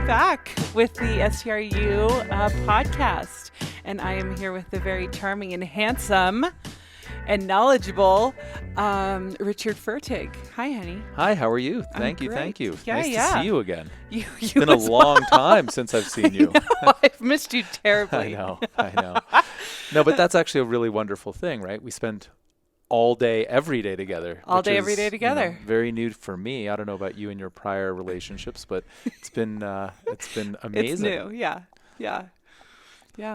back with the STRU podcast. And I am here with the very charming and handsome and knowledgeable Richard Fertig. Hi, honey. Hi, how are you? Thank you. Yeah, nice yeah. to see you again. You It's been a long time since I've seen you. I've missed you terribly. I know. No, but that's actually a really wonderful thing, right? We spend all day, every day together. All day, every day together. Very new for me. I don't know about you and your prior relationships, but it's been amazing. It's new, yeah.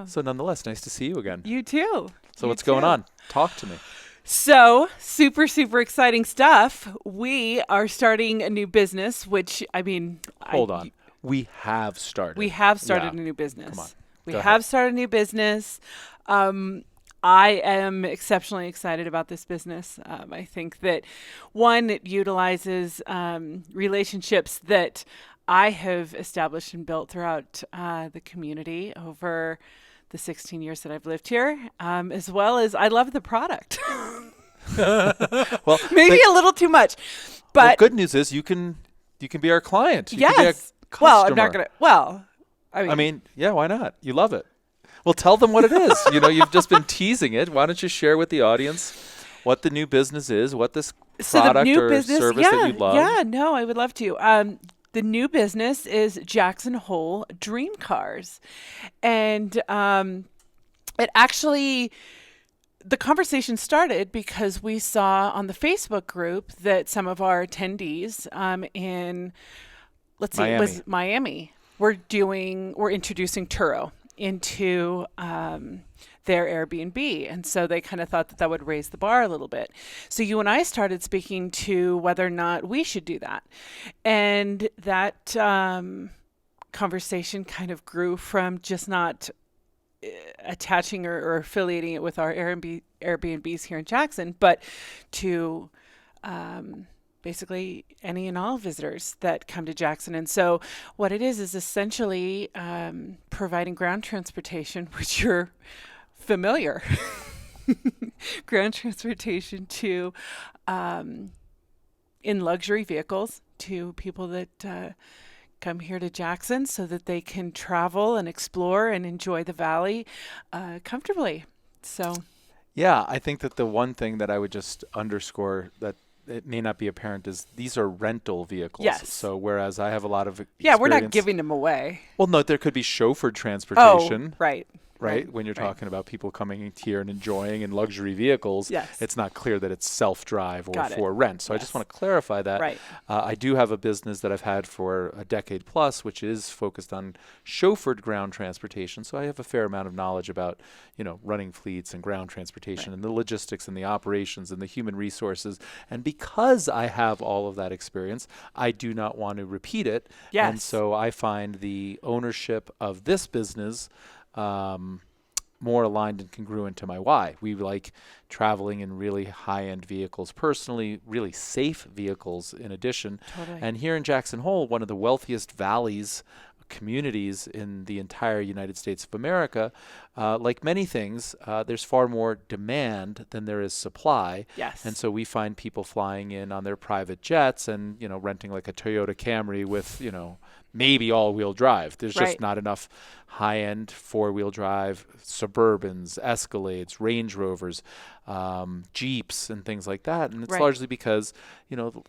So nonetheless, nice to see you again. You too. So what's going on? Talk to me. So, super exciting stuff. We are starting a new business, which, I mean... Hold on. We have started. A new business. Come on. We have started a new business. I am exceptionally excited about this business. I think that, one, it utilizes relationships that I have established and built throughout the community over the 16 years that I've lived here, as well as I love the product. Well, maybe a little too much, but good news is you can be our client. You yes. can be a customer. Well, I'm not gonna. Well, I mean, yeah. Why not? You love it. Well, tell them what it is. You've just been teasing it. Why don't you share with the audience what the new business is, what this product or service that you love? Yeah, no, I would love to. The new business is Jackson Hole Dream Cars. And it actually, the conversation started because we saw on the Facebook group that some of our attendees in, it was Miami, we're introducing Turo into their Airbnb. And so they kind of thought that would raise the bar a little bit. So you and I started speaking to whether or not we should do that. And that conversation kind of grew from just not attaching or affiliating it with our Airbnbs here in Jackson, but to basically any and all visitors that come to Jackson. And so what it is essentially providing ground transportation, which you're familiar, ground transportation to in luxury vehicles to people that come here to Jackson so that they can travel and explore and enjoy the valley comfortably. So yeah, I think that the one thing that I would just underscore that it may not be apparent is these are rental vehicles. Yes. So whereas I have a lot of experience. Yeah, we're not giving them away. Well, no, there could be chauffeured transportation. Oh, right. When you're talking about people coming here and enjoying in luxury vehicles, yes. It's not clear that it's self-drive or Got for it. rent. So Yes. I just want to clarify that. Right. I do have a business that I've had for a decade plus, which is focused on chauffeured ground transportation. So I have a fair amount of knowledge about, running fleets and ground transportation and the logistics and the operations and the human resources. And because I have all of that experience, I do not want to repeat it. Yes. And so I find the ownership of this business more aligned and congruent to my why. We like traveling in really high-end vehicles personally, really safe vehicles in addition. Totally. And here in Jackson Hole, one of the wealthiest valleys, communities in the entire United States of America, like many things, there's far more demand than there is supply. Yes. And so we find people flying in on their private jets and, renting like a Toyota Camry with, maybe all-wheel drive. There's Right. just not enough high-end four-wheel drive Suburbans, Escalades, Range Rovers, Jeeps, and things like that. And it's Right. largely because,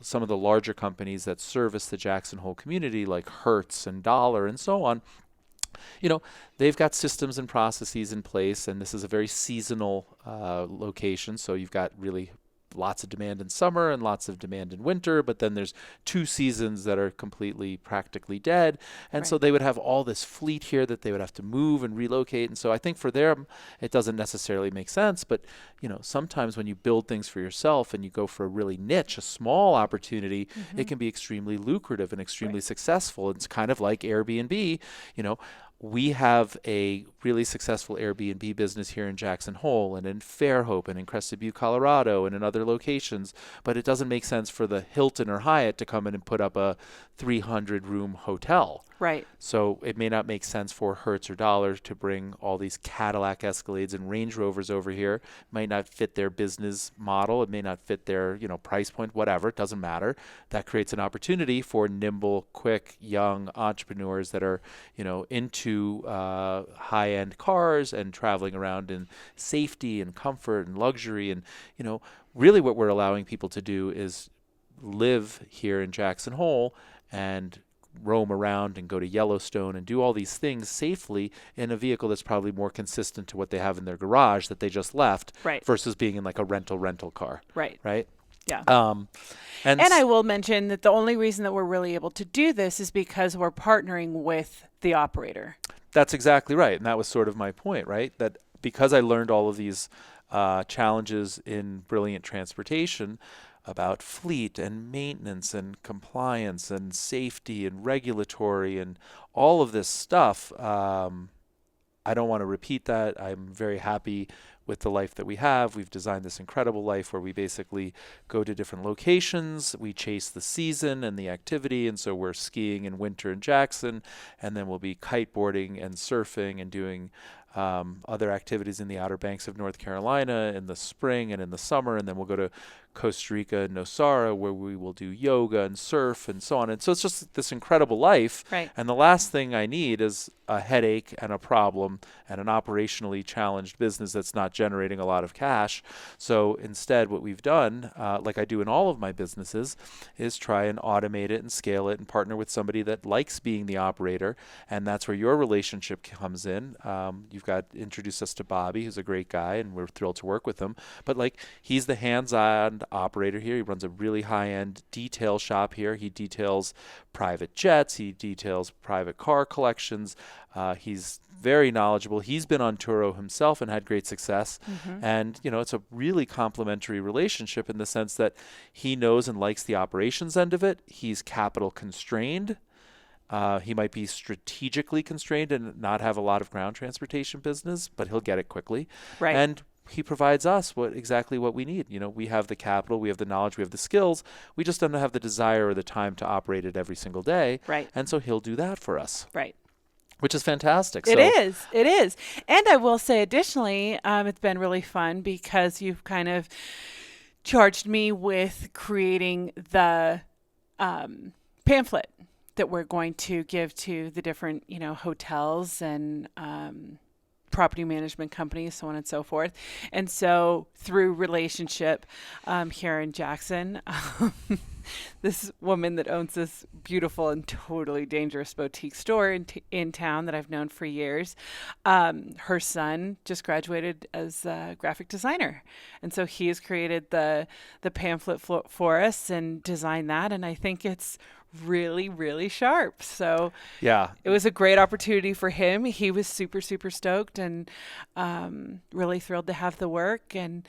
some of the larger companies that service the Jackson Hole community, like Hertz and Dollar and so on, they've got systems and processes in place, and this is a very seasonal location. So you've got really lots of demand in summer and lots of demand in winter, but then there's 2 seasons that are completely practically dead. And so Right. they would have all this fleet here that they would have to move and relocate. And so I think for them, it doesn't necessarily make sense. But, sometimes when you build things for yourself and you go for a really niche, a small opportunity, it can be extremely lucrative and extremely Right. successful. It's kind of like Airbnb, we have a really successful Airbnb business here in Jackson Hole and in Fairhope and in Crested Butte, Colorado, and in other locations, but it doesn't make sense for the Hilton or Hyatt to come in and put up a 300-room hotel. Right. So it may not make sense for Hertz or Dollar to bring all these Cadillac Escalades and Range Rovers over here. It might not fit their business model. It may not fit their, price point, whatever. It doesn't matter. That creates an opportunity for nimble, quick, young entrepreneurs that are, into high-end cars and traveling around in safety and comfort and luxury. And, really what we're allowing people to do is live here in Jackson Hole and roam around and go to Yellowstone and do all these things safely in a vehicle that's probably more consistent to what they have in their garage that they just left, Right. versus being in like a rental car. Right. Right. Yeah. And I will mention that the only reason that we're really able to do this is because we're partnering with the operator. That's exactly right. And that was sort of my point, right? That because I learned all of these challenges in Brilliant Transportation about fleet and maintenance and compliance and safety and regulatory and all of this stuff, I don't want to repeat that. I'm very happy with the life that we have. We've designed this incredible life where we basically go to different locations. We chase the season and the activity. And so we're skiing in winter in Jackson, and then we'll be kiteboarding and surfing and doing other activities in the Outer Banks of North Carolina in the spring and in the summer. And then we'll go to Costa Rica and Nosara, where we will do yoga and surf and so on. And so it's just this incredible life. Right. And the last thing I need is a headache and a problem and an operationally challenged business that's not generating a lot of cash. So instead, what we've done, like I do in all of my businesses, is try and automate it and scale it and partner with somebody that likes being the operator. And that's where your relationship comes in. You've got introduced us to Bobby, who's a great guy, and we're thrilled to work with him. But he's the hands-on operator here. He runs a really high-end detail shop here. He details private jets. He details private car collections. He's very knowledgeable. He's been on Turo himself and had great success. Mm-hmm. And, it's a really complementary relationship in the sense that he knows and likes the operations end of it. He's capital constrained. He might be strategically constrained and not have a lot of ground transportation business, but he'll get it quickly. Right. And he provides us exactly what we need. We have the capital, we have the knowledge, we have the skills. We just don't have the desire or the time to operate it every single day. Right. And so he'll do that for us. Right. Which is fantastic. It is. And I will say additionally, it's been really fun because you've kind of charged me with creating the pamphlet that we're going to give to the different, hotels and property management companies, so on and so forth. And so through relationship here in Jackson, this woman that owns this beautiful and totally dangerous boutique store in town that I've known for years, her son just graduated as a graphic designer. And so he has created the pamphlet for us and designed that. And I think it's really, really sharp. So yeah, it was a great opportunity for him. He was super, super stoked and really thrilled to have the work. And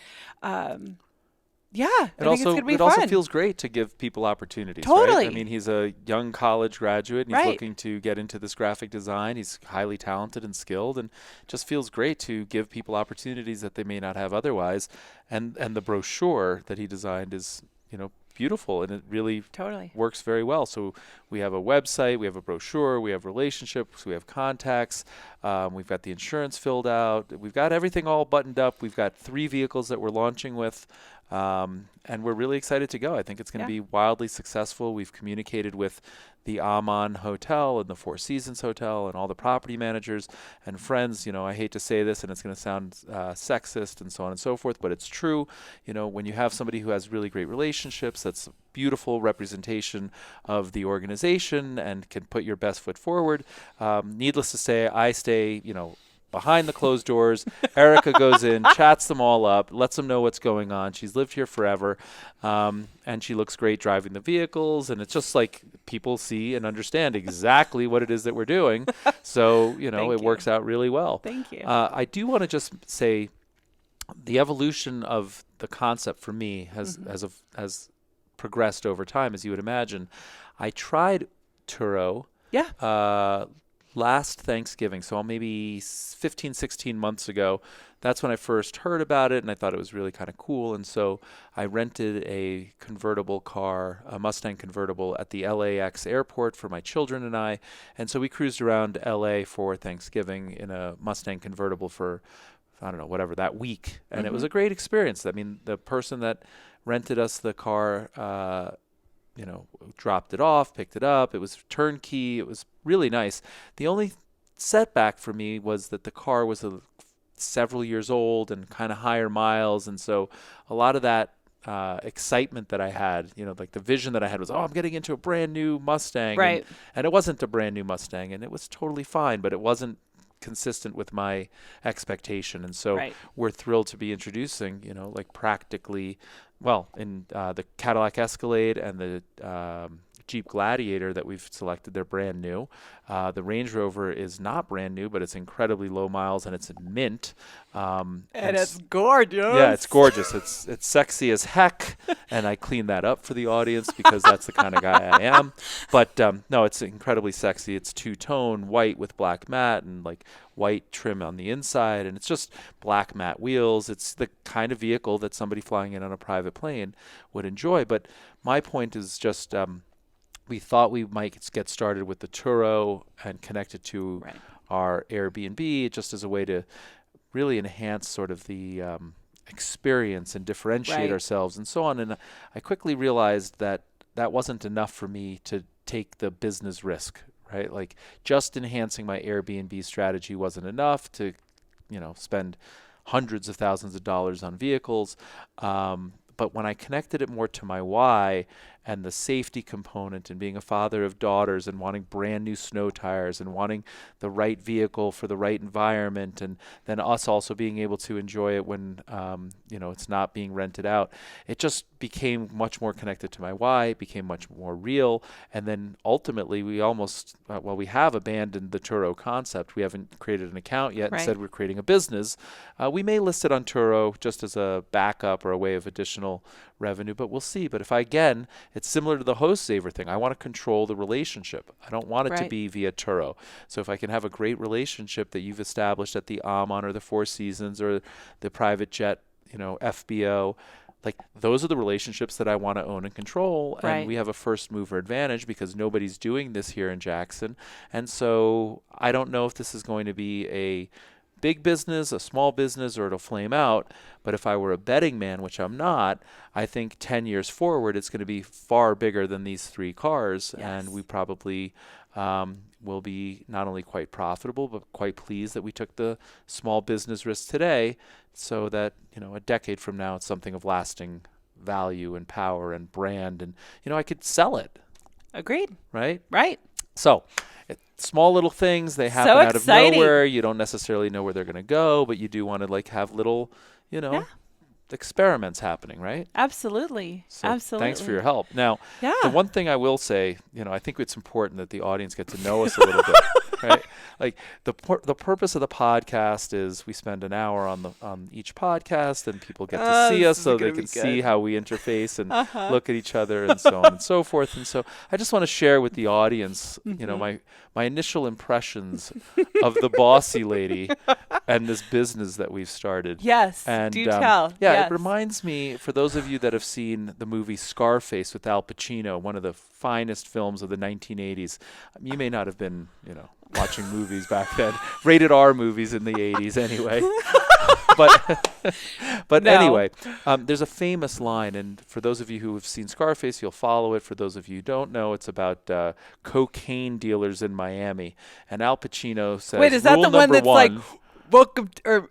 yeah, I think it's going to be fun. It also feels great to give people opportunities. Totally. Right? I mean, he's a young college graduate and he's Right. looking to get into this graphic design. He's highly talented and skilled, and just feels great to give people opportunities that they may not have otherwise. And the brochure that he designed is, beautiful, and it really Totally works very well. So we have a website, we have a brochure, we have relationships, we have contacts, we've got the insurance filled out, we've got everything all buttoned up. We've got 3 vehicles that we're launching with, and we're really excited to go. I think it's going to be wildly successful. We've communicated with the Aman Hotel and the Four Seasons Hotel and all the property managers and friends. I hate to say this, and it's going to sound sexist and so on and so forth, but it's true. When you have somebody who has really great relationships, that's a beautiful representation of the organization and can put your best foot forward. Needless to say, I stay, behind the closed doors. Erika goes in, chats them all up, lets them know what's going on. She's lived here forever, and she looks great driving the vehicles. And it's just like people see and understand exactly what it is that we're doing. So, it works out really well. Thank you. I do want to just say the evolution of the concept for me has progressed over time, as you would imagine. I tried Turo last Thanksgiving, so maybe 15, 16 months ago. That's when I first heard about it, and I thought it was really kind of cool. And so I rented a convertible car, a Mustang convertible, at the LAX airport for my children and I. And so we cruised around LA for Thanksgiving in a Mustang convertible for, I don't know, whatever, that week. And it was a great experience. I mean, the person that rented us the car, dropped it off, picked it up. It was turnkey. It was really nice. The only setback for me was that the car was several years old and kind of higher miles. And so a lot of that excitement that I had, like the vision that I had was, I'm getting into a brand new Mustang. Right. And it wasn't a brand new Mustang, and it was totally fine, but it wasn't consistent with my expectation. And so we're thrilled to be introducing, like practically, in the Cadillac Escalade and the Jeep Gladiator that we've selected, they're brand new. The Range Rover is not brand new, but it's incredibly low miles and it's mint. And it's gorgeous. Yeah, it's gorgeous. It's sexy as heck, and I clean that up for the audience because that's the kind of guy I am. But no, it's incredibly sexy. It's two-tone, white with black matte and like white trim on the inside, and it's just black matte wheels. It's the kind of vehicle that somebody flying in on a private plane would enjoy. But my point is just we thought we might get started with the Turo and connect it to our Airbnb just as a way to really enhance sort of the experience and differentiate ourselves and so on. And I quickly realized that that wasn't enough for me to take the business risk, right? Like just enhancing my Airbnb strategy wasn't enough to, spend hundreds of thousands of dollars on vehicles. But when I connected it more to my why and the safety component and being a father of daughters and wanting brand new snow tires and wanting the right vehicle for the right environment, and then us also being able to enjoy it when, it's not being rented out, it just became much more connected to my why. It became much more real. And then ultimately we almost, we have abandoned the Turo concept. We haven't created an account yet. Instead, we're creating a business. We may list it on Turo just as a backup or a way of additional revenue, but we'll see. But it's similar to the host saver thing. I want to control the relationship. I don't want it to be via Turo. So if I can have a great relationship that you've established at the Aman or the Four Seasons or the private jet, FBO, like those are the relationships that I want to own and control. And we have a first mover advantage because nobody's doing this here in Jackson. And so I don't know if this is going to be a big business, a small business, or it'll flame out. But if I were a betting man, which I'm not, I think 10 years forward, it's going to be far bigger than these three cars. Yes. And we probably will be not only quite profitable, but quite pleased that we took the small business risk today so that, a decade from now, it's something of lasting value and power and brand. And, I could sell it. Agreed. Right? Right. So small little things, they happen out of nowhere. You don't necessarily know where they're going to go, but you do want to have little, experiments happening, right? Absolutely. So Absolutely. Thanks for your help. Now, the one thing I will say, I think it's important that the audience get to know us a little bit, right? Like the purpose of the podcast is we spend an hour on each podcast, and people get to see us so they can see how we interface and look at each other and so on and so forth. And so I just want to share with the audience, my initial impressions of the Bossi lady and this business that we've started. Yes, and do tell. Yeah, it reminds me, for those of you that have seen the movie Scarface with Al Pacino, one of the finest films of the 1980s. You may not have been, watching movies back then. Rated R movies in the 80s anyway. But anyway, there's a famous line, and for those of you who have seen Scarface, you'll follow it. For those of you who don't know, it's about cocaine dealers in Miami. And Al Pacino says, wait, is that the one that's like, welcome to, or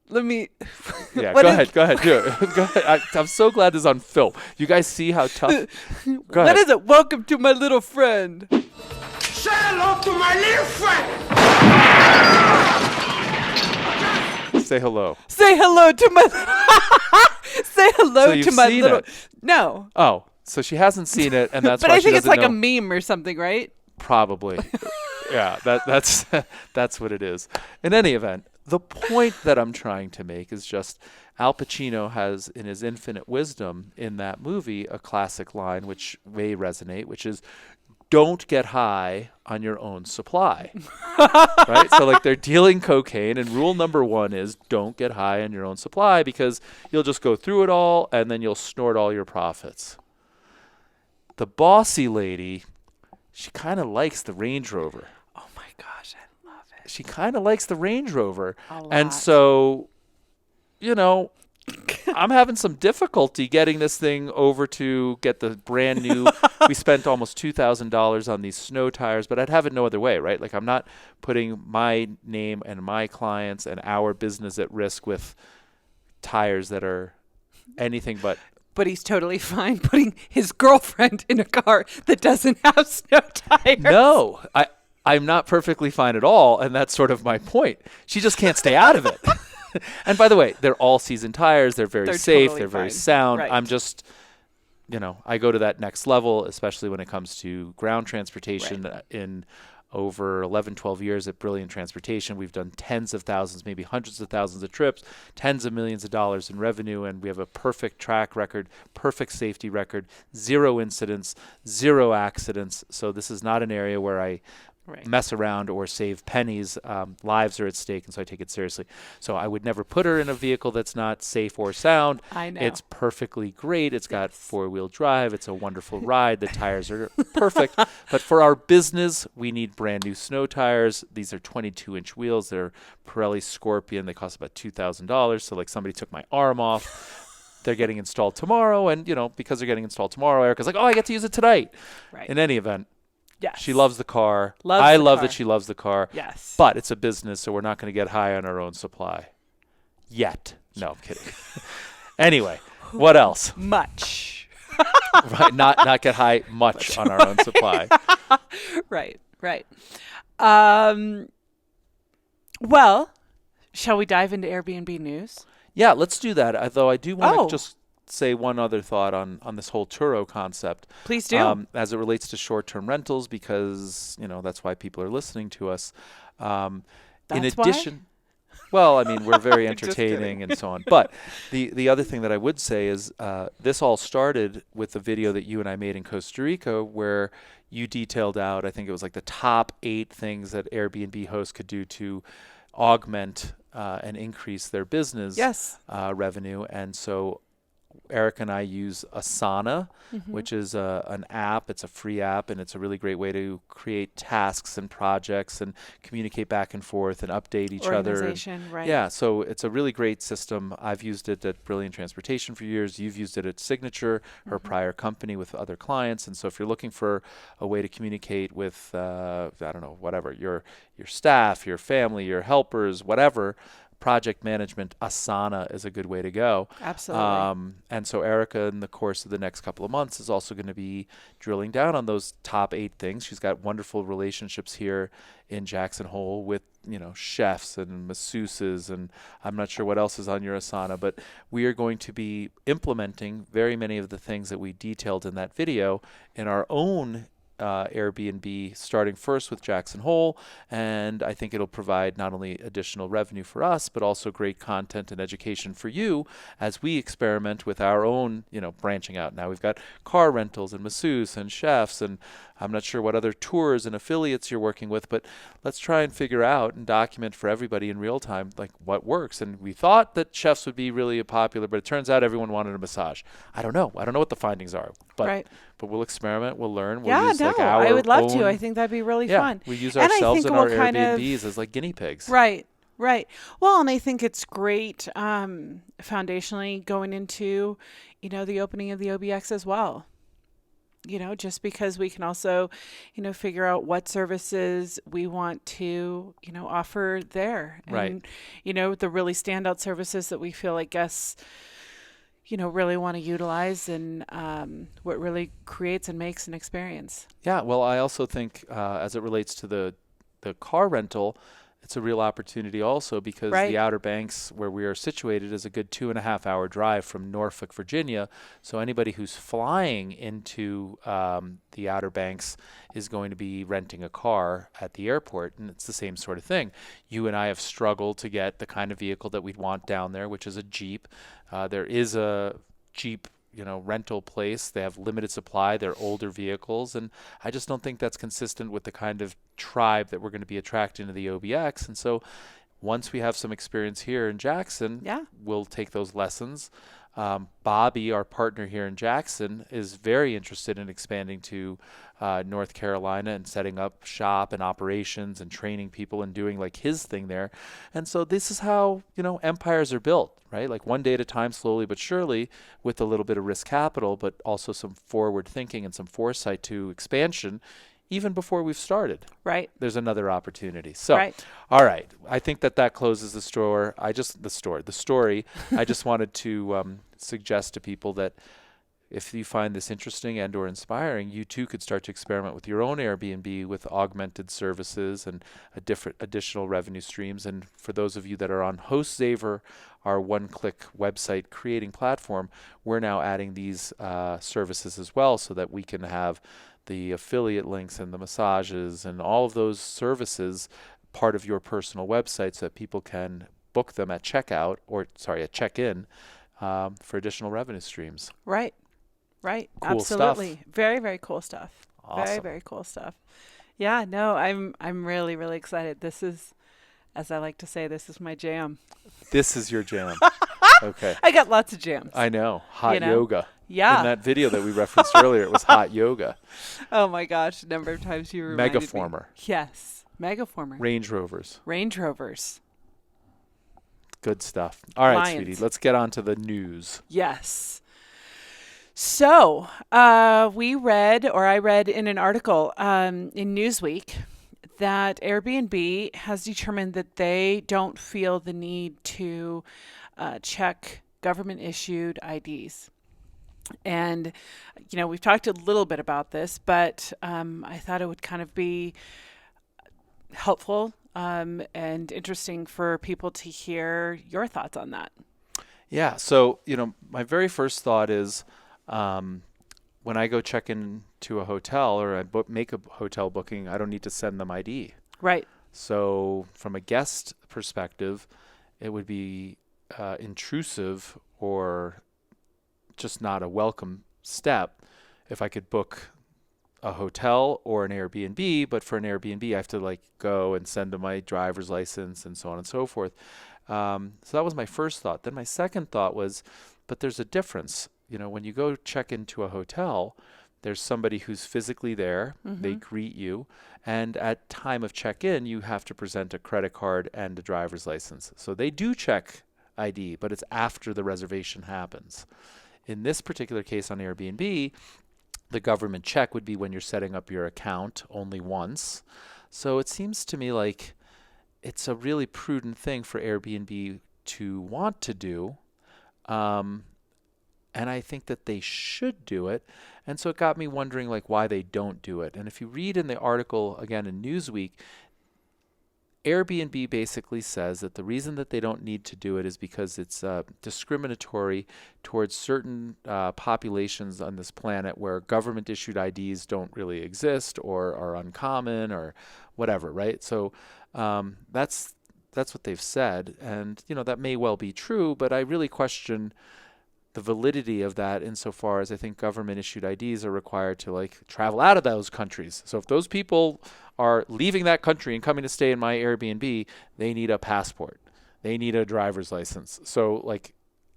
let me. Yeah, go ahead. Do it. Go ahead. I'm so glad this is on film. You guys see how tough. Go ahead. What is it? Welcome to my little friend. Say hello to my little friend. Say hello. Say hello to my. Say hello to my little. It. No. Oh, so she hasn't seen it, and that's but why I she think it's doesn't like know. a meme or something, right? Probably. Yeah, that's what it is. In any event, the point that I'm trying to make is just Al Pacino has, in his infinite wisdom in that movie, a classic line which may resonate, which is, don't get high on your own supply. Right? So like they're dealing cocaine, and rule number 1 is don't get high on your own supply, because you'll just go through it all and then you'll snort all your profits. The Bossi lady, she kind of likes the Range Rover. Oh my gosh, I love it. She kind of likes the Range Rover. A lot. And so, you know, I'm having some difficulty getting this thing over to get the brand new. We spent almost $2,000 on these snow tires, but I'd have it no other way, right? Like, I'm not putting my name and my clients and our business at risk with tires that are anything but. But he's totally fine putting his girlfriend in a car that doesn't have snow tires. No, I'm not perfectly fine at all, and that's sort of my point. She just can't stay out of it. And by the way, they're all season tires. They're very safe. Totally they're very fine. sound. Right. I'm just, I go to that next level, especially when it comes to ground transportation. In over 11, 12 years at Brilliant Transportation, we've done tens of thousands, maybe hundreds of thousands of trips, tens of millions of dollars in revenue, and we have a perfect track record, perfect safety record, 0 incidents, 0 accidents. So this is not an area where I mess around or save pennies. Lives are at stake, and so I take it seriously. So I would never put her in a vehicle that's not safe or sound. I know. It's perfectly great. It's got 4-wheel drive. It's a wonderful ride. The tires are perfect. But for our business, we need brand new snow tires. These are 22-inch wheels. They're Pirelli Scorpion. They cost about $2,000. So like somebody took my arm off. They're getting installed tomorrow. And, because they're getting installed tomorrow, Erica's like, oh, I get to use it tonight. Right. In any event, Yes. she loves the car. Loves I the love car. that she loves the car. Yes. But it's a business, so we're not going to get high on our own supply. Yet. No, I'm kidding. Anyway, what else? Much. Right, not get high much on our own supply. Right. Well, shall we dive into Airbnb news? Yeah, let's do that. Although I do want to Oh. just say one other thought on this whole Turo concept. Please do. As it relates to short-term rentals, because, that's why people are listening to us. In That's why? addition, well, I mean, we're very Just entertaining kidding. and so on. But the other thing that I would say is this all started with the video that you and I made in Costa Rica, where you detailed out, I think it was like the top 8 things that Airbnb hosts could do to augment and increase their business revenue. And so Erika and I use Asana, which is an app. It's a free app, and it's a really great way to create tasks and projects and communicate back and forth and update each other. Organization, right. Yeah, so it's a really great system. I've used it at Brilliant Transportation for years. You've used it at Signature, her prior company, with other clients. And so if you're looking for a way to communicate with, whatever, your staff, your family, your helpers, whatever, project management, Asana is a good way to go. Absolutely. And so Erika, in the course of the next couple of months, is also going to be drilling down on those top 8 things. She's got wonderful relationships here in Jackson Hole with, chefs and masseuses, and I'm not sure what else is on your Asana, but we are going to be implementing very many of the things that we detailed in that video in our own Airbnb, starting first with Jackson Hole, and I think it'll provide not only additional revenue for us, but also great content and education for you as we experiment with our own, branching out. Now we've got car rentals and masseuse and chefs, and I'm not sure what other tours and affiliates you're working with, but let's try and figure out and document for everybody in real time, like, what works. And we thought that chefs would be really popular, but it turns out everyone wanted a massage. I don't know what the findings are, but we'll experiment, we'll learn. We'll use our I would love own, to. I think that'd be really fun. We use And I ourselves think and our we'll kind of- Airbnbs as like guinea pigs. Right. Well, and I think it's great foundationally going into, the opening of the OBX as well. Just because we can also, figure out what services we want to, offer there. And, Right. The really standout services that we feel like guests, really want to utilize, and what really creates and makes an experience. Yeah, well, I also think as it relates to the car rental, it's a real opportunity also because the Outer Banks, where we are situated, is a good 2.5-hour drive from Norfolk, Virginia. So anybody who's flying into the Outer Banks is going to be renting a car at the airport, and it's the same sort of thing. You and I have struggled to get the kind of vehicle that we'd want down there, which is a Jeep. There is a Jeep rental place. They have limited supply. They're older vehicles, and I just don't think that's consistent with the kind of tribe that we're going to be attracting to the OBX. And so once we have some experience here in Jackson, Yeah. we'll take those lessons. Bobby, our partner here in Jackson, is very interested in expanding to North Carolina and setting up shop and operations and training people and doing like his thing there. And so this is how, empires are built, right? Like one day at a time, slowly but surely, with a little bit of risk capital, but also some forward thinking and some foresight to expansion. Even before we've started, Right. there's another opportunity. So, Right. all right, I think that closes the story. The story. I just wanted to suggest to people that if you find this interesting and or inspiring, you too could start to experiment with your own Airbnb with augmented services and different additional revenue streams. And for those of you that are on HostSaver, our one-click website creating platform, we're now adding these services as well so that we can have the affiliate links and the massages and all of those services part of your personal website so that people can book them at checkout at check-in for additional revenue streams. Right. Right. Cool Absolutely. stuff. Very, very cool stuff. Very, Awesome. very cool stuff. Yeah, no, I'm really, really excited. This is, as I like to say, this is my jam. This is your jam. Okay. I got lots of jams. I know. Hot yoga. Yeah. In that video that we referenced earlier, it was hot yoga. Oh my gosh, the number of times you reminded me. Megaformer. Yes. Megaformer. Range Rovers. Range Rovers. Good stuff. All right, Lions. sweetie. Let's get on to the news. Yes. So, I read in an article in Newsweek that Airbnb has determined that they don't feel the need to check government-issued IDs. And, we've talked a little bit about this, but I thought it would kind of be helpful and interesting for people to hear your thoughts on that. Yeah. So, my very first thought is when I go check into a hotel or I make a hotel booking, I don't need to send them ID. Right. So from a guest perspective, it would be intrusive or just not a welcome step if I could book a hotel or an Airbnb, but for an Airbnb I have to go and send them my driver's license and so on and so forth. So that was my first thought. Then my second thought was, but there's a difference. When you go check into a hotel, there's somebody who's physically there. Mm-hmm. They greet you. And at time of check-in, you have to present a credit card and a driver's license. So they do check ID, but it's after the reservation happens. In this particular case on Airbnb, the government check would be when you're setting up your account only once. So it seems to me like it's a really prudent thing for Airbnb to want to do. And I think that they should do it. And so it got me wondering why they don't do it. And if you read in the article, again, in Newsweek, Airbnb basically says that the reason that they don't need to do it is because it's discriminatory towards certain populations on this planet where government-issued IDs don't really exist or are uncommon or whatever, right? So that's what they've said. And, that may well be true, but I really question the validity of that insofar as I think government-issued IDs are required to travel out of those countries. So if those people are leaving that country and coming to stay in my Airbnb, they need a passport. They need a driver's license. So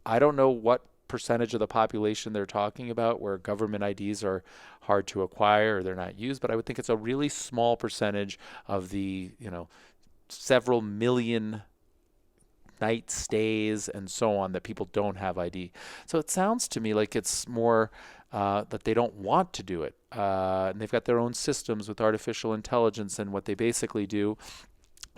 I don't know what percentage of the population they're talking about where government IDs are hard to acquire or they're not used, but I would think it's a really small percentage of the, several million night stays and so on that people don't have ID. So it sounds to me like it's more that they don't want to do it. And they've got their own systems with artificial intelligence, and what they basically do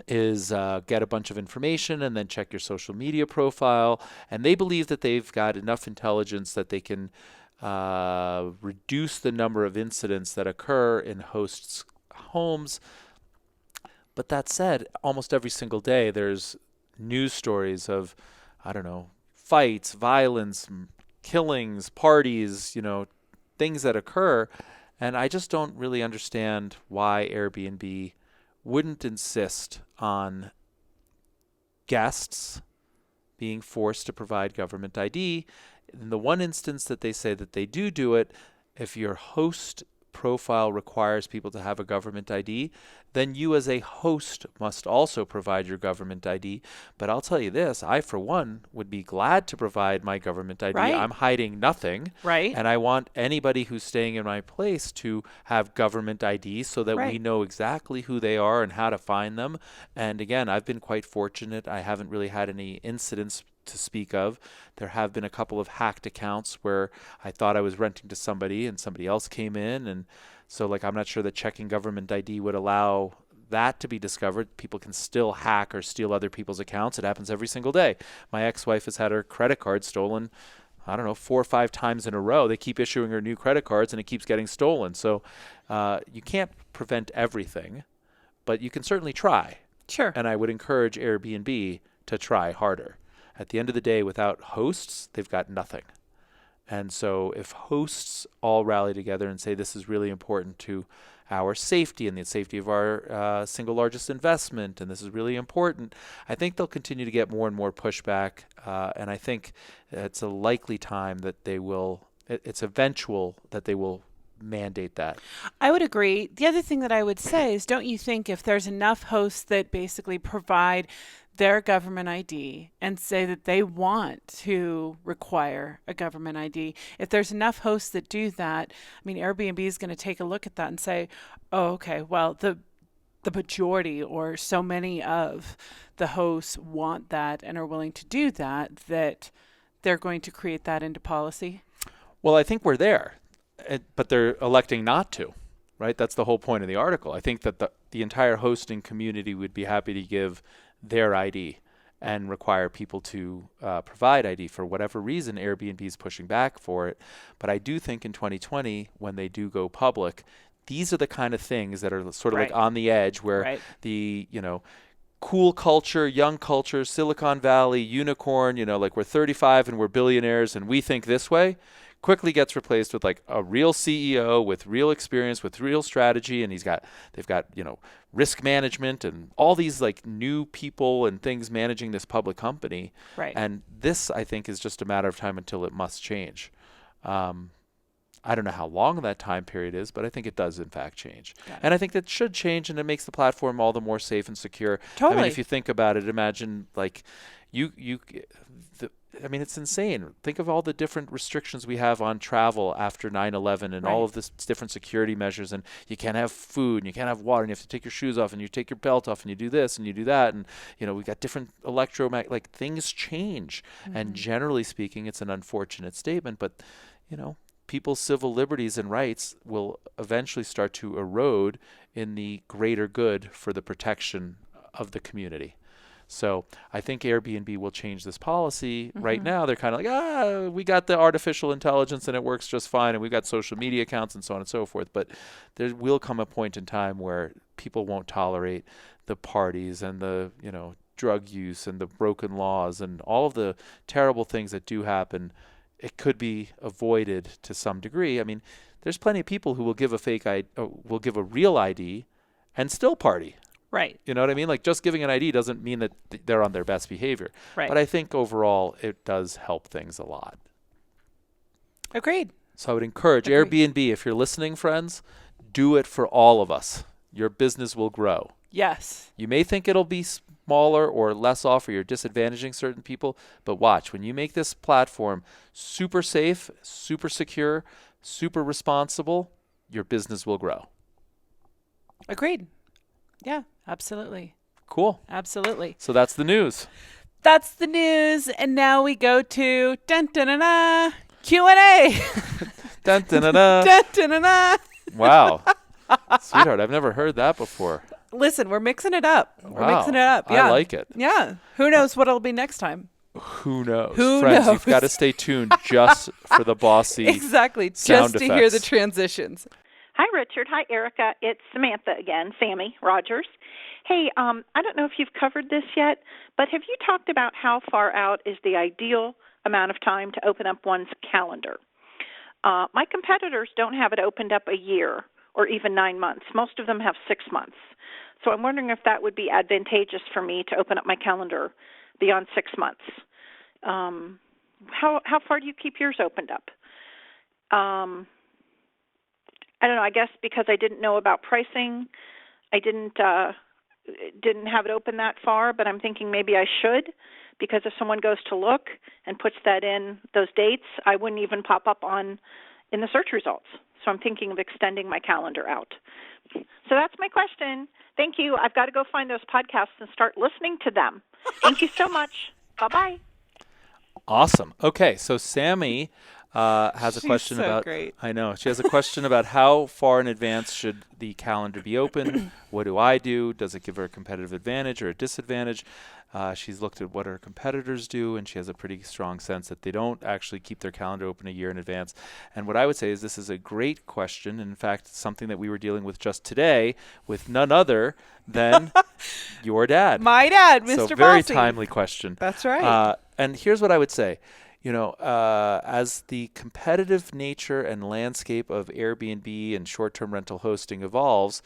is get a bunch of information and then check your social media profile. And they believe that they've got enough intelligence that they can reduce the number of incidents that occur in hosts' homes. But that said, almost every single day there's news stories of, fights, violence, killings, parties, things that occur. And I just don't really understand why Airbnb wouldn't insist on guests being forced to provide government ID. In the one instance that they say that they do it, if your host profile requires people to have a government ID, then you as a host must also provide your government ID. But I'll tell you this, I for one would be glad to provide my government ID. Right. I'm hiding nothing. Right. And I want anybody who's staying in my place to have government ID so that we Right. know exactly who they are and how to find them. And again, I've been quite fortunate. I haven't really had any incidents to speak of. There have been a couple of hacked accounts where I thought I was renting to somebody and somebody else came in, and so I'm not sure that checking government ID would allow that to be discovered. People can still hack or steal other people's accounts. It happens every single day. My ex-wife has had her credit card stolen, I don't know, 4 or 5 times in a row. They keep issuing her new credit cards and it keeps getting stolen. So you can't prevent everything, but you can certainly try. Sure. And I would encourage Airbnb to try harder. At the end of the day, without hosts, they've got nothing. And so if hosts all rally together and say this is really important to our safety and the safety of our single largest investment, and this is really important, I think they'll continue to get more and more pushback. And I think it's a likely time that they will, it's eventual that they will mandate that. I would agree. The other thing that I would say is, don't you think if there's enough hosts that basically provide their government ID and say that they want to require a government ID, if there's enough hosts that do that, I mean, Airbnb is going to take a look at that and say, oh, okay, well, the majority or so many of the hosts want that and are willing to do that, that they're going to create that into policy? Well, I think we're there, but they're electing not to, right? That's the whole point of the article. I think that the entire hosting community would be happy to give their ID and require people to provide ID. For whatever reason, Airbnb is pushing back for it. But I do think in 2020, when they do go public, these are the kind of things that are sort of Right. like on the edge where Right. the, cool culture, young culture, Silicon Valley, unicorn, we're 35 and we're billionaires and we think this way, quickly gets replaced with a real CEO with real experience, with real strategy, and they've got risk management and all these new people and things managing this public company. Right. And this, I think, is just a matter of time until it must change. I don't know how long that time period is, but I think it does in fact change. And I think that should change, and it makes the platform all the more safe and secure. Totally. I mean, if you think about it, imagine it's insane. Think of all the different restrictions we have on travel after 9/11 and all of this different security measures, and you can't have food and you can't have water and you have to take your shoes off and you take your belt off and you do this and you do that, and we've got different things change. And generally speaking, it's an unfortunate statement, but people's civil liberties and rights will eventually start to erode in the greater good for the protection of the community. So I think Airbnb will change this policy. Right now, they're kind of we got the artificial intelligence and it works just fine, and we've got social media accounts and so on and so forth. But there will come a point in time where people won't tolerate the parties and the drug use and the broken laws and all of the terrible things that do happen. It could be avoided to some degree. I mean, there's plenty of people who will give will give a real ID and still party. Right. You know what I mean? Just giving an ID doesn't mean that they're on their best behavior. Right. But I think overall it does help things a lot. Agreed. So I would encourage Agreed. Airbnb, if you're listening, friends, do it for all of us. Your business will grow. Yes. You may think it'll be smaller or less off, or you're disadvantaging certain people, but watch, when you make this platform super safe, super secure, super responsible, your business will grow. Agreed. Yeah, absolutely. Cool. Absolutely. So that's the news. That's the news. And now we go to dun-dun-dun-dun, Q&A. Dun, dun, dun, dun. Dun-dun-dun-dun. Wow. Sweetheart, I've never heard that before. Listen, we're mixing it up. We're Wow. mixing it up. Yeah. I like it. Yeah. Who knows what it'll be next time? Who knows? Who Friends, knows? you've got to stay tuned just for the Bossi Exactly. sound Just to hear the effects. transitions. Hi, Richard. Hi, Erika. It's Samantha again, Sammy Rogers. Hey, I don't know if you've covered this yet, but have you talked about how far out is the ideal amount of time to open up one's calendar? My competitors don't have it opened up a year or even 9 months. Most of them have 6 months. So I'm wondering if that would be advantageous for me to open up my calendar beyond 6 months. How far do you keep yours opened up? I don't know. I guess because I didn't know about pricing, I didn't have it open that far. But I'm thinking maybe I should, because if someone goes to look and puts that in those dates, I wouldn't even pop up in the search results. So I'm thinking of extending my calendar out. So that's my question. Thank you. I've got to go find those podcasts and start listening to them. Thank you so much. Bye-bye. Awesome. Okay, so Sammy has a question about. Great. I know she has a question about how far in advance should the calendar be open. What do I do? Does it give her a competitive advantage or a disadvantage? She's looked at what her competitors do, and she has a pretty strong sense that they don't actually keep their calendar open a year in advance. And what I would say is this is a great question. And in fact, something that we were dealing with just today with none other than your dad. My dad, Mr. So very Bossi. timely question. That's right. And here's what I would say. As the competitive nature and landscape of Airbnb and short-term rental hosting evolves,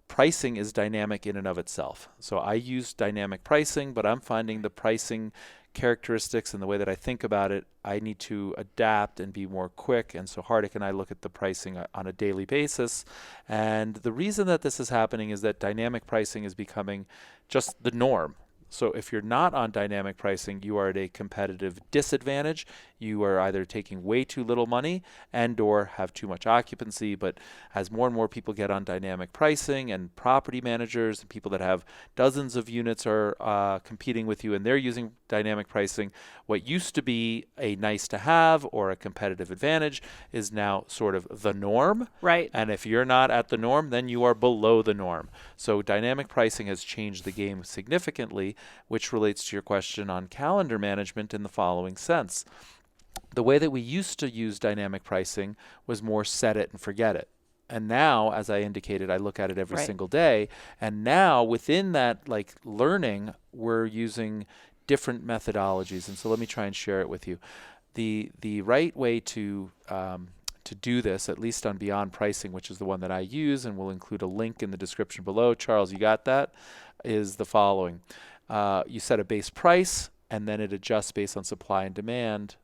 pricing is dynamic in and of itself. So I use dynamic pricing, but I'm finding the pricing characteristics and the way that I think about it, I need to adapt and be more quick. And so Hardik and I look at the pricing on a daily basis. And the reason that this is happening is that dynamic pricing is becoming just the norm. So if you're not on dynamic pricing, you are at a competitive disadvantage. You are either taking way too little money and or have too much occupancy. But as more and more people get on dynamic pricing, and property managers and people that have dozens of units are competing with you and they're using dynamic pricing, what used to be a nice to have or a competitive advantage is now sort of the norm. Right. And if you're not at the norm, then you are below the norm. So dynamic pricing has changed the game significantly, which relates to your question on calendar management in the following sense. The way that we used to use dynamic pricing was more set it and forget it. And now, as I indicated, I look at it every single day. And now within that learning, we're using different methodologies. And so let me try and share it with you. The right way to do this, at least on Beyond Pricing, which is the one that I use, and we'll include a link in the description below. Charles, you got that? Is the following. You set a base price, and then it adjusts based on supply and demand,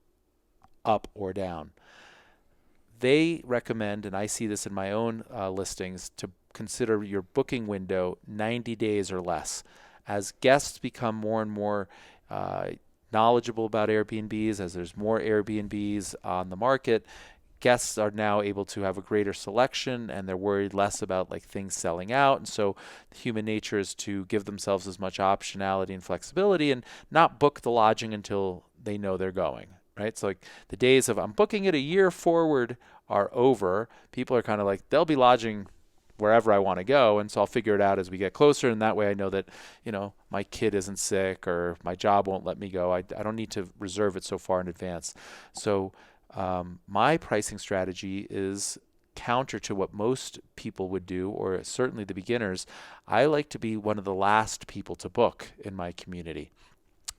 up or down. They recommend, and I see this in my own listings, to consider your booking window 90 days or less. As guests become more and more knowledgeable about Airbnbs, as there's more Airbnbs on the market, guests are now able to have a greater selection, and they're worried less about things selling out. And so human nature is to give themselves as much optionality and flexibility and not book the lodging until they know they're going. Right? So the days of I'm booking it a year forward are over. People are kind of they'll be lodging wherever I want to go, and so I'll figure it out as we get closer, and that way I know that my kid isn't sick or my job won't let me go. I don't need to reserve it so far in advance. So my pricing strategy is counter to what most people would do, or certainly the beginners. I like to be one of the last people to book in my community.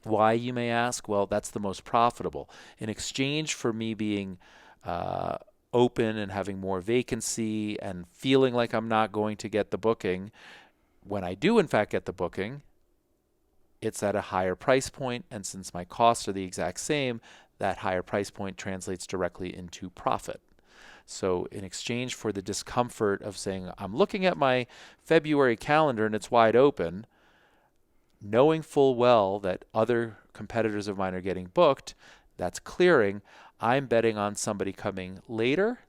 Why, you may ask? Well, that's the most profitable. In exchange for me being open and having more vacancy and feeling like I'm not going to get the booking, when I do in fact get the booking, it's at a higher price point, and since my costs are the exact same, that higher price point translates directly into profit. So in exchange for the discomfort of saying, I'm looking at my February calendar and it's wide open, knowing full well that other competitors of mine are getting booked, that's clearing, I'm betting on somebody coming later,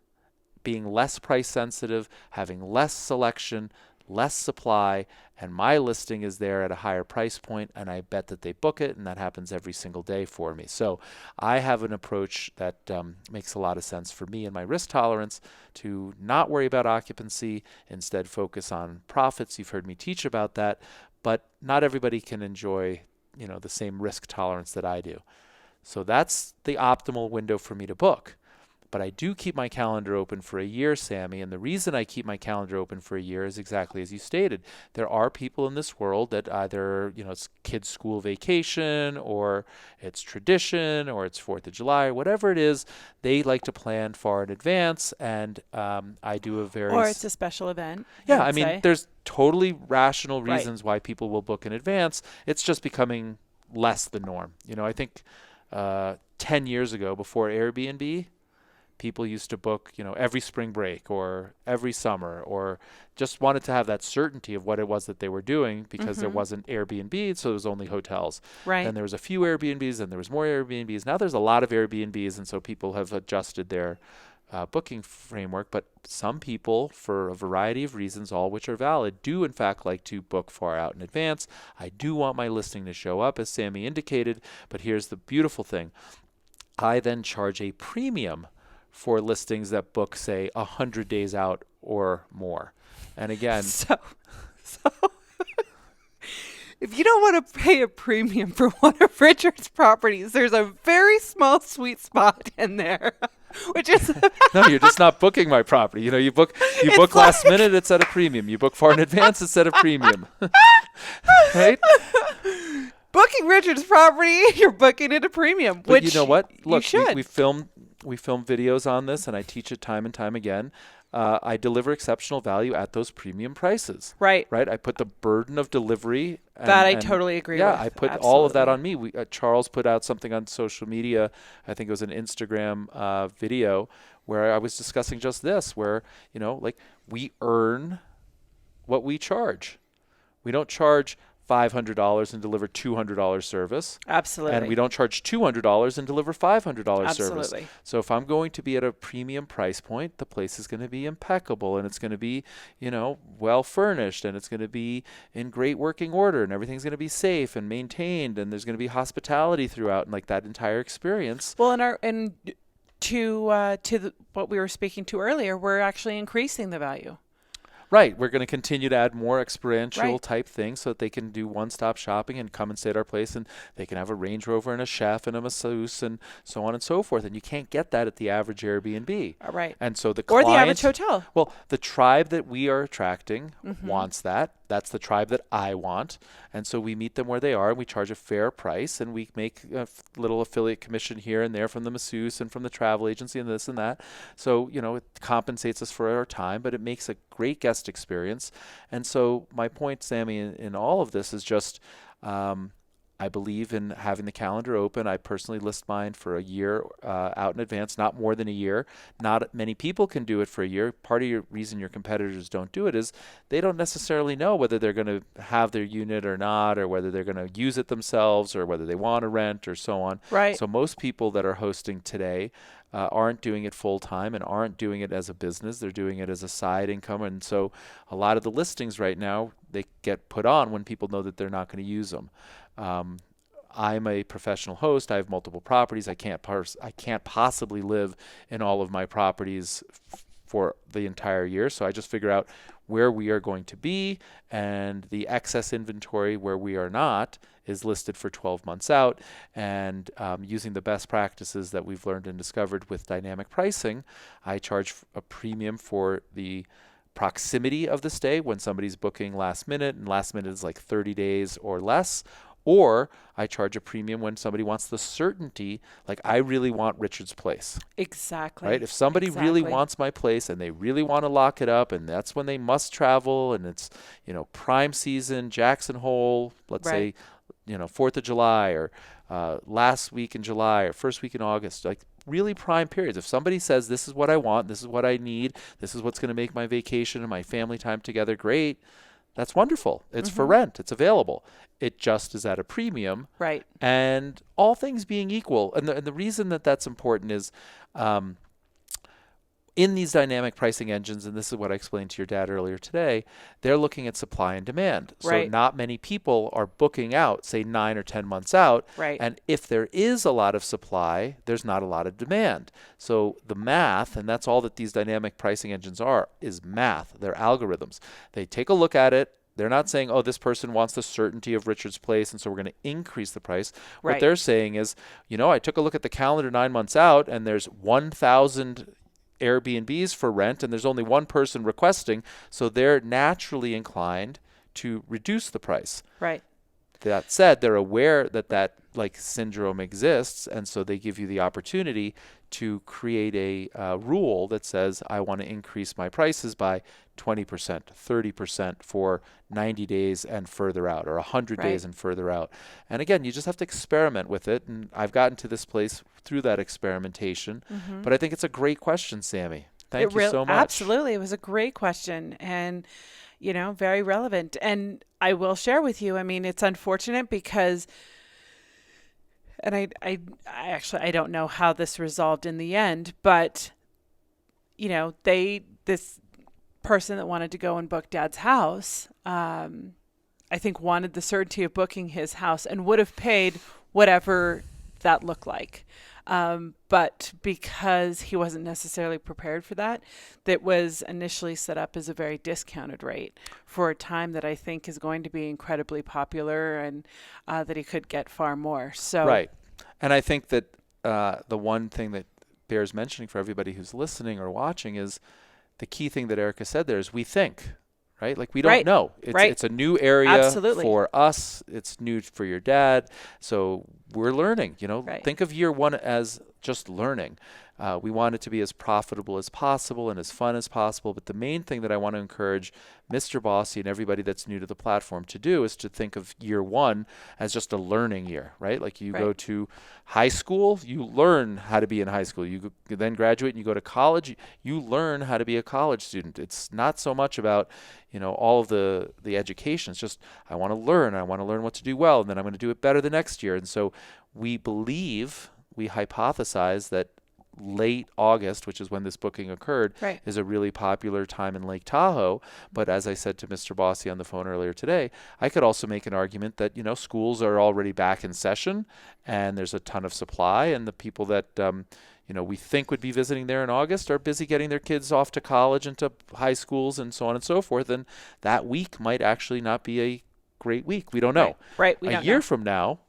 being less price sensitive, having less selection, less supply, and my listing is there at a higher price point, and I bet that they book it, and that happens every single day for me. So I have an approach that makes a lot of sense for me and my risk tolerance to not worry about occupancy, instead focus on profits. You've heard me teach about that, but not everybody can enjoy the same risk tolerance that I do. So that's the optimal window for me to book. But I do keep my calendar open for a year, Sammy, and the reason I keep my calendar open for a year is exactly as you stated. There are people in this world that either, it's kids' school vacation, or it's tradition, or it's 4th of July, whatever it is, they like to plan far in advance, and I do a very... Or it's a special event. Yeah, I mean, there's totally rational reasons why people will book in advance. It's just becoming less the norm. I think 10 years ago, before Airbnb, people used to book, every spring break or every summer, or just wanted to have that certainty of what it was that they were doing, because there wasn't Airbnb, so there was only hotels. Right. And there was a few Airbnbs, and there was more Airbnbs. Now there's a lot of Airbnbs, and so people have adjusted their booking framework. But some people, for a variety of reasons, all which are valid, do in fact like to book far out in advance. I do want my listing to show up, as Sammy indicated, but here's the beautiful thing. I then charge a premium for listings that book, say, 100 days out or more. And again, So if you don't want to pay a premium for one of Richard's properties, there's a very small sweet spot in there, which is no, you're just not booking my property. You book last minute, it's at a premium. You book far in advance, it's at a premium. Right? booking Richard's property. You're booking it a premium. But which you know what? Look, you should. we film videos on this, and I teach it time and time again. I deliver exceptional value at those premium prices. Right. I put the burden of delivery. That I totally agree with. Yeah, I put all of that on me. Charles put out something on social media. I think it was an Instagram video where I was discussing just this, where, we earn what we charge. We don't charge $500 and deliver $200 service. Absolutely. And we don't charge $200 and deliver $500 service. Absolutely. So if I'm going to be at a premium price point, the place is going to be impeccable, and it's going to be, well furnished, and it's going to be in great working order, and everything's going to be safe and maintained, and there's going to be hospitality throughout, and that entire experience. Well, what we were speaking to earlier, we're actually increasing the value. Right. We're going to continue to add more experiential Right. type things so that they can do one-stop shopping and come and stay at our place, and they can have a Range Rover and a chef and a masseuse and so on and so forth. And you can't get that at the average Airbnb. Right. And so the Or client, the average hotel. Well, the tribe that we are attracting wants that. That's the tribe that I want. And so we meet them where they are, and we charge a fair price, and we make a little affiliate commission here and there from the masseuse and from the travel agency and this and that. So, it compensates us for our time, but it makes a great guest experience. And so my point, Sammy, in all of this is just, I believe in having the calendar open. I personally list mine for a year out in advance, not more than a year. Not many people can do it for a year. Part of your reason your competitors don't do it is they don't necessarily know whether they're going to have their unit or not, or whether they're going to use it themselves, or whether they want to rent, or so on. Right. So most people that are hosting today aren't doing it full time and aren't doing it as a business. They're doing it as a side income. And so a lot of the listings right now, they get put on when people know that they're not going to use them. I'm a professional host. I have multiple properties. I can't possibly live in all of my properties for the entire year. So I just figure out where we are going to be, and the excess inventory where we are not is listed for 12 months out. And using the best practices that we've learned and discovered with dynamic pricing, I charge a premium for the proximity of the stay when somebody's booking last minute, and last minute is like 30 days or less. Or I charge a premium when somebody wants the certainty, like I really want Richard's place. Exactly. Right? If somebody really wants my place and they really want to lock it up, and that's when they must travel, and it's, prime season, Jackson Hole, let's say, 4th of July, or last week in July, or first week in August, like really prime periods. If somebody says, this is what I want, this is what I need, this is what's going to make my vacation and my family time together great, that's wonderful. It's for rent. It's available. It just is at a premium. Right. And all things being equal, and the reason that that's important is in these dynamic pricing engines, and this is what I explained to your dad earlier today, they're looking at supply and demand. Right. So not many people are booking out, say 9 or 10 months out. Right. And if there is a lot of supply, there's not a lot of demand. So the math, and that's all that these dynamic pricing engines are, is math. They're algorithms. They take a look at it. They're not saying, oh, this person wants the certainty of Richard's place, and so we're going to increase the price. Right. What they're saying is, I took a look at the calendar 9 months out, and there's 1,000 Airbnbs for rent, and there's only one person requesting, so they're naturally inclined to reduce the price. Right. that said, they're aware that that like syndrome exists, and so they give you the opportunity to create a rule that says, I want to increase my prices by 20%, 30% for 90 days and further out, or 100 days and further out. And again, you just have to experiment with it. And I've gotten to this place through that experimentation. But I think it's a great question, Sammy. Thank you so much. Absolutely. It was a great question and, you know, very relevant. And I will share with you, I mean, it's unfortunate because, and I actually, I don't know how this resolved in the end, but, you know, this person that wanted to go and book Dad's house, I think wanted the certainty of booking his house and would have paid whatever that looked like. But because he wasn't necessarily prepared for that, that was initially set up as a very discounted rate for a time that I think is going to be incredibly popular and that he could get far more. So right. And I think that the one thing that bears mentioning for everybody who's listening or watching is the key thing that Erika said there is we think. Right? Like we don't know. It's a new area for us. It's new for your dad. So we're learning, you know, think of year one as just learning. We want it to be as profitable as possible and as fun as possible. But the main thing that I want to encourage Mr. Bossi and everybody that's new to the platform to do is to think of year one as just a learning year, right? Like you go to high school, you learn how to be in high school. You then graduate and you go to college, you learn how to be a college student. It's not so much about, you know, all of the education. It's just, I want to learn. I want to learn what to do well, and then I'm going to do it better the next year. And so we hypothesize that late August, which is when this booking occurred, is a really popular time in Lake Tahoe. But as I said to Mr. Bossi on the phone earlier today, I could also make an argument that, you know, schools are already back in session and there's a ton of supply, and the people that, you know, we think would be visiting there in August are busy getting their kids off to college and to high schools and so on and so forth. And that week might actually not be a great week. We don't know. A year from now,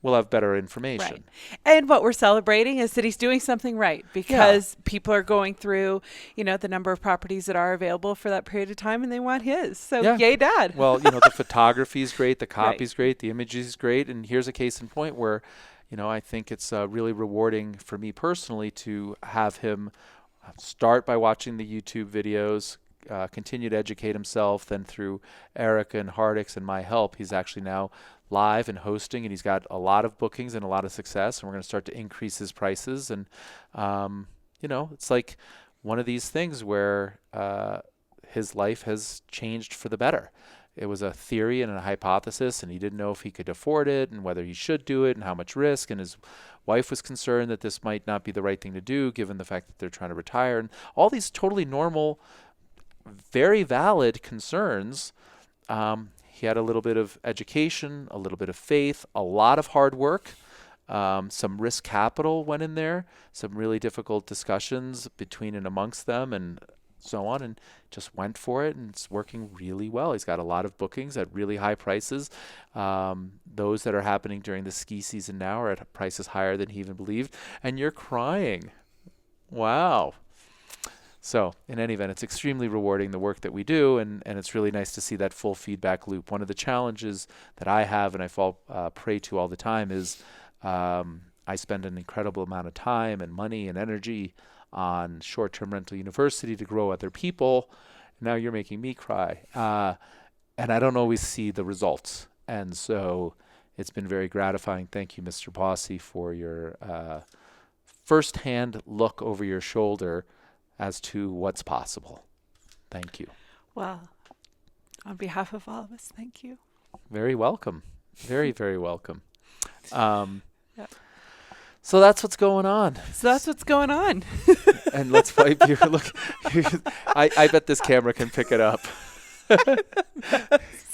we'll have better information. Right. And what we're celebrating is that he's doing something right, because people are going through, you know, the number of properties that are available for that period of time, and they want his. So yay, Dad. Well, you know, the photography is great, the copy is great, the images is great. And here's a case in point where, you know, I think it's really rewarding for me personally to have him start by watching the YouTube videos, continue to educate himself, then through Erika and Hardix and my help, he's actually now live and hosting, and he's got a lot of bookings and a lot of success, and we're going to start to increase his prices. And you know, it's like one of these things where his life has changed for the better. It was a theory and a hypothesis, and he didn't know if he could afford it and whether he should do it and how much risk, and his wife was concerned that this might not be the right thing to do given the fact that they're trying to retire, and all these totally normal, very valid concerns. He had a little bit of education, a little bit of faith, a lot of hard work, some risk capital went in there, some really difficult discussions between and amongst them and so on, and just went for it, and it's working really well. He's got a lot of bookings at really high prices. Those that are happening during the ski season now are at prices higher than he even believed. And you're crying. Wow. So in any event, it's extremely rewarding, the work that we do, and it's really nice to see that full feedback loop. One of the challenges that I have and I fall prey to all the time is I spend an incredible amount of time and money and energy on short-term rental university to grow other people. Now you're making me cry. And I don't always see the results. And so it's been very gratifying. Thank you, Mr. Bossi, for your first-hand look over your shoulder as to what's possible. Thank you. Well, on behalf of all of us, thank you. Very welcome. Very, very welcome. So that's what's going on. And let's wipe your look. I bet this camera can pick it up.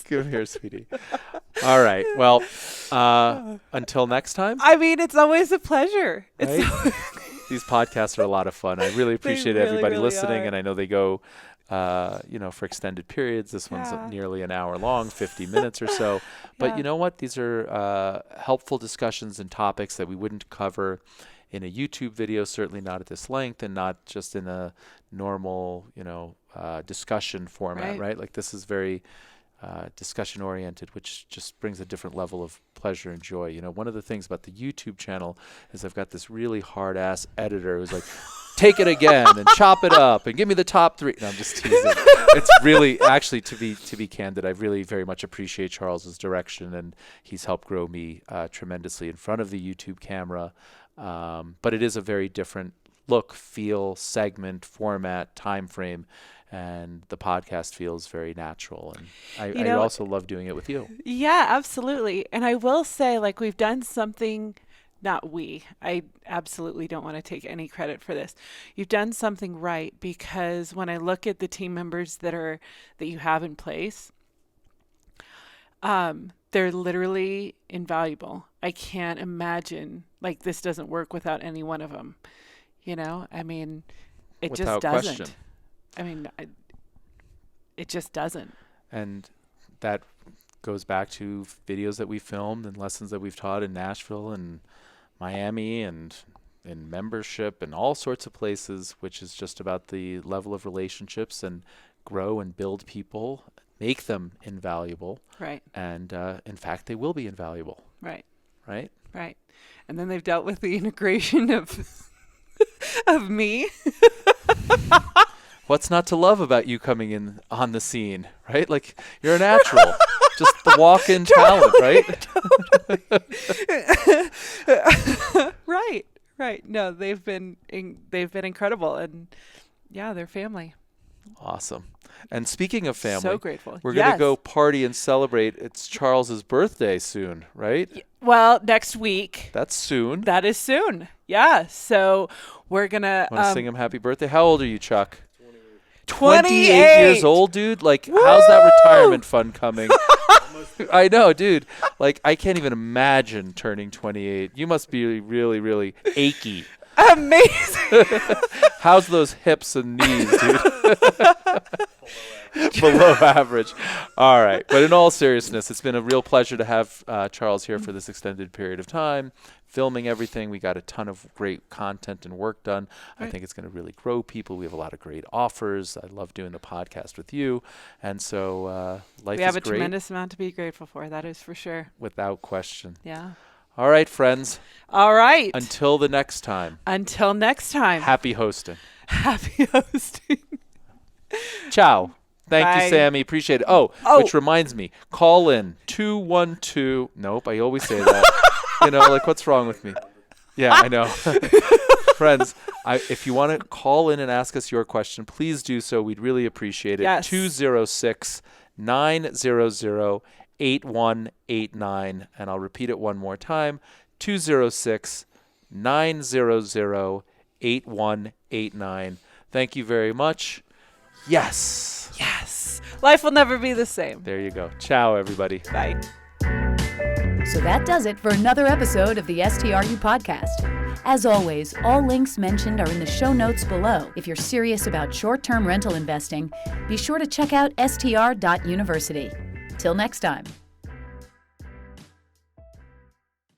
Come here, sweetie. All right. Well, until next time. I mean, it's always a pleasure. Right? These podcasts are a lot of fun. I really appreciate everybody listening, and I know they go, you know, for extended periods. This one's nearly an hour long, 50 minutes or so. But you know what? These are helpful discussions and topics that we wouldn't cover in a YouTube video, certainly not at this length, and not just in a normal, you know, discussion format, right? Like this is very discussion oriented, which just brings a different level of pleasure and joy. You know, one of the things about the YouTube channel is I've got this really hard ass editor who's like, take it again and chop it up and give me the top 3. No, I'm just teasing. It's really, actually, to be candid, I really very much appreciate Charles's direction, and he's helped grow me tremendously in front of the YouTube camera. But it is a very different look, feel, segment, format, time frame, and the podcast feels very natural. And I also love doing it with you. Yeah, absolutely. And I will say, like, we've done something, I absolutely don't want to take any credit for this. You've done something right, because when I look at the team members that you have in place, they're literally invaluable. I can't imagine, like, this doesn't work without any one of them. You know, I mean, it Without just doesn't. question. I mean, it just doesn't. And that goes back to videos that we filmed and lessons that we've taught in Nashville and Miami and in membership and all sorts of places, which is just about the level of relationships and grow and build people, make them invaluable. Right. And in fact, they will be invaluable. Right. Right? Right. And then they've dealt with the integration of of me. What's not to love about you coming in on the scene, right? Like, you're a natural. Just the walk-in talent, right? Right. No, they've been incredible, and yeah, they're family. Awesome. And speaking of family, So grateful. we're going to go party and celebrate. It's Charles's birthday soon, right? Well, next week. That's soon. That is soon. Yeah. So we're going to Want to sing him happy birthday? How old are you, Chuck? 28 years old, dude. Like, how's that retirement fund coming? I know, dude. Like, I can't even imagine turning 28. You must be really, really achy. Amazing. How's those hips and knees, dude? Below average. All right. But in all seriousness, it's been a real pleasure to have Charles here for this extended period of time, filming everything. We got a ton of great content and work done. Right. I think it's going to really grow people. We have a lot of great offers. I love doing the podcast with you. And so life is great. We have a tremendous amount to be grateful for. That is for sure. Without question. Yeah. All right, friends. All right. Until the next time. Until next time. Happy hosting. Happy hosting. Ciao. Thank Bye. you, Sammy. Appreciate it. Oh, which reminds me, call in 212. Nope, I always say that. You know, like, what's wrong with me? Yeah, I know. Friends, if you want to call in and ask us your question, please do so. We'd really appreciate it. Yes. 206-900-8189. And I'll repeat it one more time. 206-900-8189. Thank you very much. Yes. Yes. Life will never be the same. There you go. Ciao, everybody. Bye. So that does it for another episode of the STRU podcast. As always, all links mentioned are in the show notes below. If you're serious about short-term rental investing, be sure to check out str.university. Till next time.